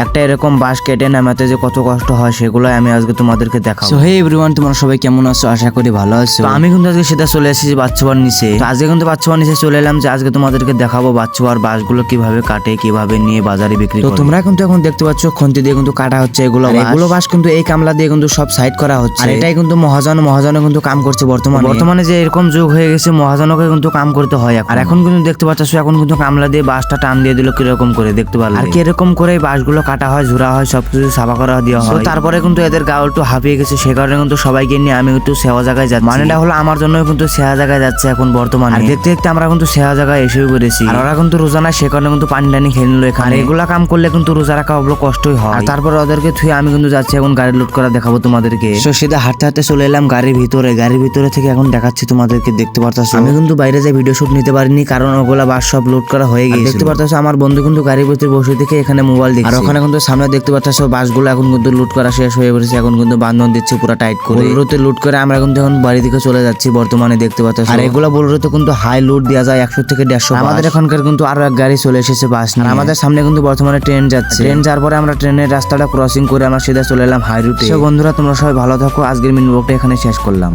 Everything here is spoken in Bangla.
একটা এরকম বাস কেটে নামাতে যে কত কষ্ট হয় সেগুলো আমি আজকে তোমাদেরকে দেখাবো। সো হে এভরিওয়ান, তোমরা সবাই কেমন আছো? আশা করি ভালো আছো। তো আমি কিন্তু আজকে সেটা চলে এসেছি বাচ্চাবার নিচে। তো আজকে কিন্তু বাচ্চাবার নিচে চলে এলাম যে আজকে তোমাদেরকে দেখাবো বাচ্চাবার বাসগুলো কিভাবে কাটে, কিভাবে নিয়ে বাজারে বিক্রি করে। তো তোমরা কিন্তু এখন দেখতে পাচ্ছ খন্তি দিয়ে কিন্তু কাটা হচ্ছে এগুলো বাস কিন্তু এই কামলা দিয়ে কিন্তু সব সাইড করা হচ্ছে। আর এটাই কিন্তু মহাজনও কিন্তু কাম করছে বর্তমানে যে এরকম যুগ হয়ে গেছে, মহাজনকে কিন্তু কাম করতে হয়। আর এখন কিন্তু দেখতে পাচ্ছ এখন কিন্তু কামলা দিয়ে বাসটা টান দিয়ে দিল কিরকম করে, দেখতে পারলে। আর কিরকম করে বাসগুলো কাটা হয়, ঝুরা হয়, সবকিছু সাফা করা দেওয়া হয়। তারপরে কিন্তু এদের গা একটু হাঁপিয়ে গেছে, সে কারণে কিন্তু সবাইকে নিয়ে আমি একটু সেবা জায়গায় যাচ্ছি। মানেটা হলো আমার জন্য কিন্তু সেবা জায়গায় যাচ্ছে এখন বর্তমানে। আর দেখতে দেখতে আমরা কিন্তু সেবা জায়গায় এসেও করেছি। আর ওরা কিন্তু রোজা নাই, সে কারণে কিন্তু পানি টানি খেয়ে নিল এখানে। এগুলা কাম করলে কিন্তু রোজা রাখা অবলো কষ্টই হয়। আর তারপর ওদেরকে থুয়ে আমি কিন্তু যাচ্ছি এখন গাড়ি লোড করা দেখাবো তোমাদেরকে। তো সিধা হাঁটতে হাঁটতে চলে এলাম গাড়ির ভিতরে থেকে এখন দেখাচ্ছি তোমাদেরকে। দেখতে পারতাছো আমি কিন্তু বাইরে যে ভিডিও শুট নিতে পারিনি, কারণ ওগুলা বাস সব লোড করা হয়ে গেছে। দেখতে পারতাছো আমার বন্ধু কিন্তু গাড়ির ভিতরে বসে থেকে এখানে মোবাইল দেখছে। আর ওখানে কিন্তু সামনে দেখতে পারতাছো বাসগুলো এখন কিন্তু লুট করা শেষ হয়ে পড়েছে। এখন কিন্তু বান্ধন দিচ্ছে পুরো টাইট করে। বোলেরোতে লুট করে আমরা কিন্তু এখন বাড়ি দিকে চলে যাচ্ছি বর্তমানে, দেখতে পাচ্ছি। আর এগুলা বোলেরোতে কিন্তু হাই লুট দেওয়া যায় 100 থেকে 150। আমাদের এখানকার কিন্তু আরো এক গাড়ি চলে এসেছে বাস নিয়ে। আমাদের সামনে কিন্তু বর্তমানে ট্রেন যাচ্ছে। ট্রেন যাওয়ার পরে আমরা ট্রেনের রাস্তাটা ক্রসিং করে আমরা সিধা চলে এলাম হাই রুটে। বন্ধুরা তোমরা সবাই ভালো থাকো, আজকের মিনি ব্লগটা এখানে শেষ করলাম।